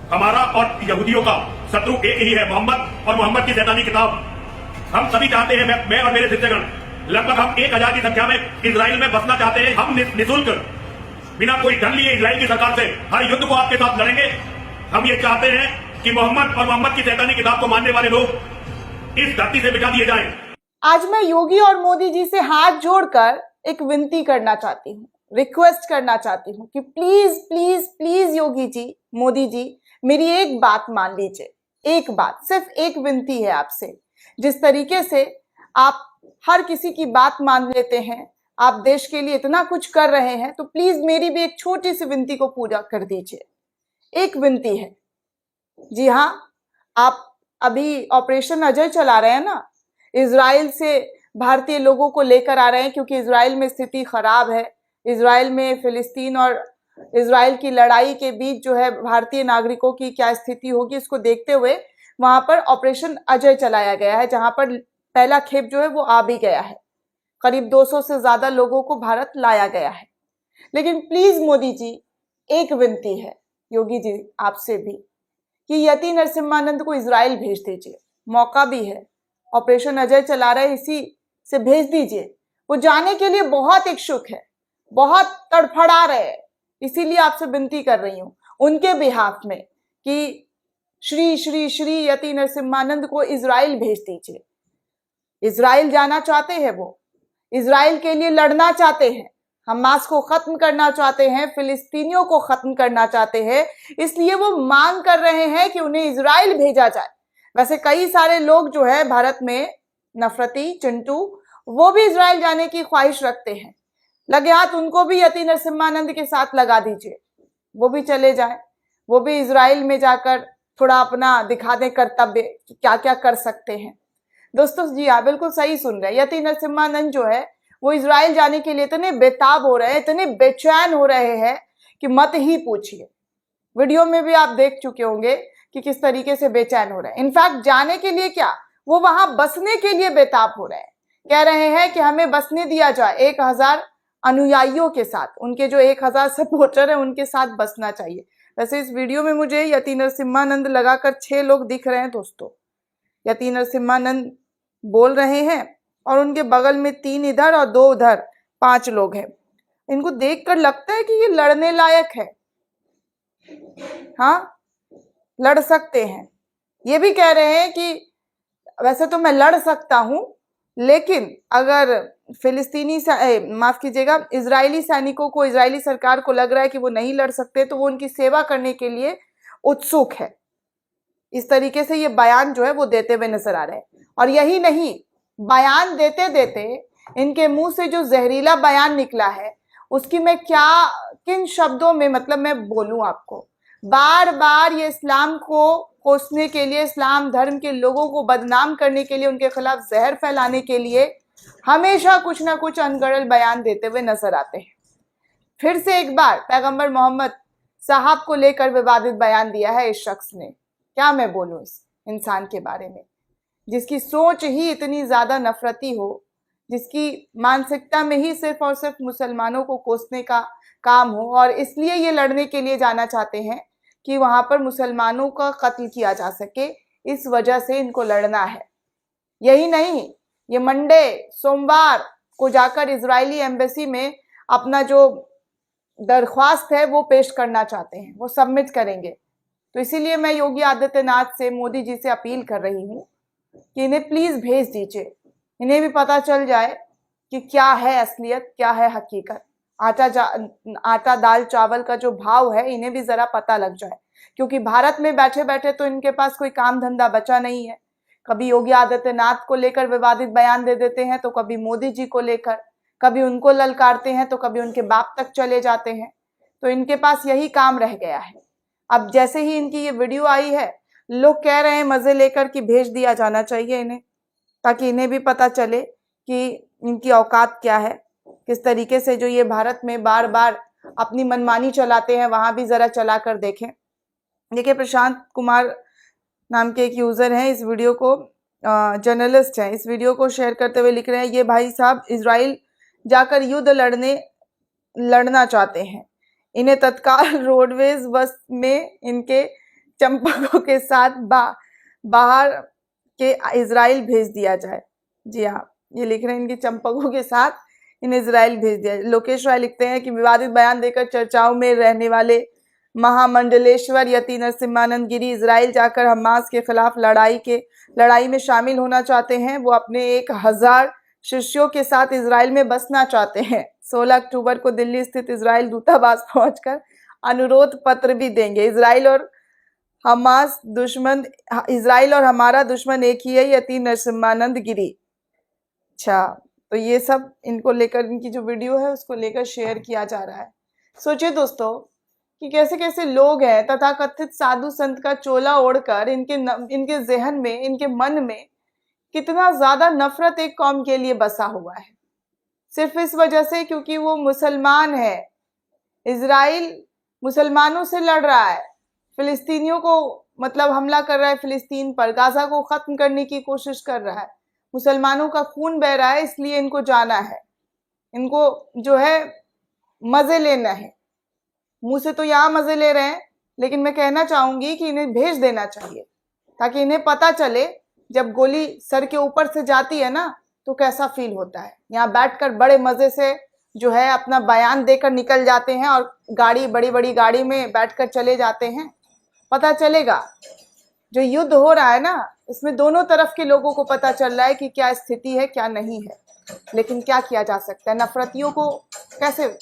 हमारा और यहूदियों का शत्रु एक ही है, मोहम्मद और मोहम्मद की शैतानी किताब। हम सभी चाहते हैं, मैं और मेरे शिष्यगण लगभग हम 1000 की संख्या में इजराइल में बसना चाहते हैं। हम निःशुल्क बिना कोई धन लिए इजराइल की सरकार से हर युद्ध को आपके साथ लड़ेंगे। हम ये चाहते हैं कि मोहम्मद और मोहम्मद की शैतानी किताब को मानने वाले लोग इस धरती से मिटा दिए जाएं। आज मैं योगी और मोदी जी से हाथ जोड़कर एक विनती करना चाहती हूँ, रिक्वेस्ट करना चाहती हूँ कि please please please Yogi ji, Modi ji, मेरी एक बात मान लीजिए। एक बात, सिर्फ एक विनती है आपसे। जिस तरीके से आप हर किसी की बात मान लेते हैं, आप देश के लिए इतना कुछ कर रहे हैं, तो प्लीज मेरी भी एक छोटी सी विनती को पूरा कर दीजिए। एक विनती है। जी हाँ, आप अभी ऑपरेशन अजय चला रहे हैं ना, इजराइल से भारतीय लोगों को लेकर आ रहे हैं, क्योंकि इजराइल में स्थिति खराब है। इजराइल में फिलिस्तीन और इजराइल की लड़ाई के बीच जो है भारतीय नागरिकों की क्या स्थिति होगी, इसको देखते हुए वहां पर ऑपरेशन अजय चलाया गया है, जहां पर पहला खेप जो है वो आ भी गया है। करीब 200 से ज्यादा लोगों को भारत लाया गया है। लेकिन प्लीज मोदी जी, एक विनती है योगी जी आपसे भी, कि यति नरसिम्हानंद को इजराइल भेज दीजिए। मौका भी है, ऑपरेशन अजय चला रहे, इसी से भेज दीजिए। वो जाने के लिए बहुत इच्छुक है, बहुत तड़फड़ा रहे हैं, इसीलिए आपसे विनती कर रही हूं उनके बिहाफ में कि श्री श्री श्री यति नरसिम्हानंद को इजराइल भेज दीजिए। इजराइल जाना चाहते हैं, वो इजराइल के लिए लड़ना चाहते हैं, हमास को खत्म करना चाहते हैं, फिलिस्तीनियों को खत्म करना चाहते हैं, इसलिए वो मांग कर रहे हैं कि उन्हें इजराइल भेजा जाए। वैसे कई सारे लोग जो है भारत में नफरती चिंटू, वो भी इजराइल जाने की ख्वाहिश रखते हैं। लगे हाथ उनको भी यति नरसिम्हानंद के साथ लगा दीजिए, वो भी चले जाए, वो भी इजराइल में जाकर थोड़ा अपना दिखा दें कर्तव्य कि क्या क्या कर सकते हैं। दोस्तों जी आप बिल्कुल सही सुन रहे हैं, यति नरसिम्हानंद जो है वो इजराइल जाने के लिए इतने बेताब हो रहे हैं, इतने बेचैन हो रहे हैं कि मत ही पूछिए। वीडियो में भी आप देख चुके होंगे कि किस तरीके से बेचैन हो रहे हैं। इनफैक्ट जाने के लिए क्या, वो वहां बसने के लिए बेताब हो रहे हैं। कह रहे हैं कि हमें बसने दिया जाए, 1000 अनुयायियों के साथ, उनके जो 1000 सपोर्टर है उनके साथ बसना चाहिए। वैसे इस वीडियो में मुझे यति नरसिम्हानंद लगाकर 6 लोग दिख रहे हैं दोस्तों। यति नरसिम्हानंद बोल रहे हैं और उनके बगल में 3 इधर और 2 उधर, 5 लोग हैं। इनको देखकर लगता है कि ये लड़ने लायक है। हाँ, लड़ सकते हैं। ये भी कह रहे हैं कि वैसे तो मैं लड़ सकता हूं, लेकिन अगर फिलिस्तीनी माफ कीजिएगा, इजरायली सैनिकों को, इजरायली सरकार को लग रहा है कि वो नहीं लड़ सकते, तो वो उनकी सेवा करने के लिए उत्सुक है। इस तरीके से ये बयान जो है वो देते हुए नजर आ रहे हैं। और यही नहीं, बयान देते देते इनके मुंह से जो जहरीला बयान निकला है उसकी मैं क्या, किन शब्दों में मतलब मैं बोलूं आपको। बार बार ये इस्लाम को कोसने के लिए, इस्लाम धर्म के लोगों को बदनाम करने के लिए, उनके खिलाफ जहर फैलाने के लिए हमेशा कुछ ना कुछ अनगढ़ बयान देते हुए नजर आते हैं। फिर से एक बार पैगंबर मोहम्मद साहब को लेकर विवादित बयान दिया है इस शख्स ने। क्या मैं बोलूं इस इंसान के बारे में, जिसकी सोच ही इतनी ज्यादा नफरती हो, जिसकी मानसिकता में ही सिर्फ और सिर्फ मुसलमानों को कोसने का काम हो, और इसलिए ये लड़ने के लिए जाना चाहते हैं कि वहां पर मुसलमानों का कत्ल किया जा सके, इस वजह से इनको लड़ना है। यही नहीं, ये मंडे सोमवार को जाकर इजरायली एम्बेसी में अपना जो दरख्वास्त है वो पेश करना चाहते हैं, वो सबमिट करेंगे। तो इसीलिए मैं योगी आदित्यनाथ से, मोदी जी से अपील कर रही हूँ कि इन्हें प्लीज भेज दीजिए। इन्हें भी पता चल जाए कि क्या है असलियत, क्या है हकीकत। आटा दाल चावल का जो भाव है इन्हें भी जरा पता लग जाए, क्योंकि भारत में बैठे बैठे तो इनके पास कोई काम धंधा बचा नहीं है। कभी योगी आदित्यनाथ को लेकर विवादित बयान दे देते हैं, तो कभी मोदी जी को लेकर, कभी उनको ललकारते हैं, तो कभी उनके बाप तक चले जाते हैं। तो इनके पास यही काम रह गया है। अब जैसे ही इनकी ये वीडियो आई है, लोग कह रहे हैं मजे लेकर कि भेज दिया जाना चाहिए इन्हें, ताकि इन्हें भी पता चले कि इनकी औकात क्या है, किस तरीके से जो ये भारत में बार बार अपनी मनमानी चलाते हैं, वहां भी जरा चला कर देखें। देखिए, प्रशांत कुमार नाम के एक यूजर हैं, इस वीडियो को जर्नलिस्ट हैं, इस वीडियो को शेयर करते हुए लिख रहे हैं, ये भाई साहब इजराइल जाकर युद्ध लड़ना चाहते हैं, इन्हें तत्काल रोडवेज बस में इनके चंपकों के साथ बाहर के इजराइल भेज दिया जाए। जी हाँ, ये लिख रहे हैं इनके चंपकों के साथ इन्हें इजराइल भेज दिया। लोकेश राय लिखते हैं कि विवादित बयान देकर चर्चाओं में रहने वाले महामंडलेश्वर यति नरसिम्हानंद गिरी इजराइल जाकर हमास के खिलाफ लड़ाई में शामिल होना चाहते हैं। वो अपने 1000 शिष्यों के साथ इजराइल में बसना चाहते हैं। 16 अक्टूबर को दिल्ली स्थित इजराइल दूतावास पहुंचकर अनुरोध पत्र भी देंगे। इजराइल और हमारा दुश्मन एक ही है, यति नरसिम्हानंद गिरी। अच्छा, तो ये सब इनको लेकर, इनकी जो वीडियो है उसको लेकर शेयर किया जा रहा है। सोचिए दोस्तों कि कैसे कैसे लोग हैं तथाकथित साधु संत का चोला ओढ़कर इनके जहन में, इनके मन में कितना ज्यादा नफरत एक कौम के लिए बसा हुआ है, सिर्फ इस वजह से क्योंकि वो मुसलमान है। इजराइल मुसलमानों से लड़ रहा है, फिलिस्तीनियों को मतलब हमला कर रहा है, फिलिस्तीन पर गाजा को खत्म करने की कोशिश कर रहा है। मुसलमानों का खून बह रहा है, इसलिए इनको जाना है, इनको जो है मजे लेना है। मुंह से तो यहाँ मजे ले रहे हैं, लेकिन मैं कहना चाहूंगी कि इन्हें भेज देना चाहिए ताकि इन्हें पता चले जब गोली सर के ऊपर से जाती है ना तो कैसा फील होता है। यहाँ बैठकर बड़े मजे से जो है अपना बयान देकर निकल जाते हैं और बड़ी बड़ी गाड़ी में बैठकर चले जाते हैं। पता चलेगा जो युद्ध हो रहा है ना, इसमें दोनों तरफ के लोगों को पता चल रहा है कि क्या स्थिति है क्या नहीं है। लेकिन क्या किया जा सकता है, नफरतियों को कैसे,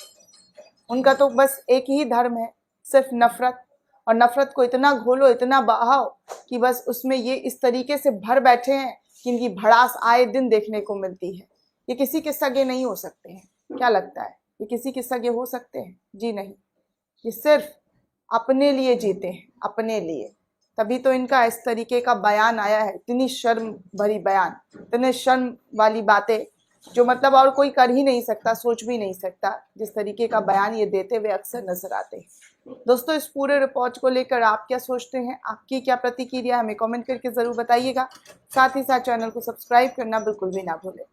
उनका तो बस एक ही धर्म है, सिर्फ नफरत। और नफरत को इतना घोलो, इतना बहाओ कि बस उसमें ये इस तरीके से भर बैठे हैं कि इनकी भड़ास आए दिन देखने को मिलती है। ये किसी के सगे नहीं हो सकते हैं। क्या लगता है, ये किसी के सगे हो सकते हैं? जी नहीं, ये सिर्फ अपने लिए जीते हैं, अपने लिए। तभी तो इनका इस तरीके का बयान आया है, इतनी शर्म भरी बयान, इतने शर्म वाली बातें जो मतलब और कोई कर ही नहीं सकता, सोच भी नहीं सकता। जिस तरीके का बयान ये देते हुए अक्सर नजर आते हैं। दोस्तों, इस पूरे रिपोर्ट को लेकर आप क्या सोचते हैं, आपकी क्या प्रतिक्रिया, हमें कमेंट करके जरूर बताइएगा। साथ ही साथ चैनल को सब्सक्राइब करना बिल्कुल भी ना भूलें।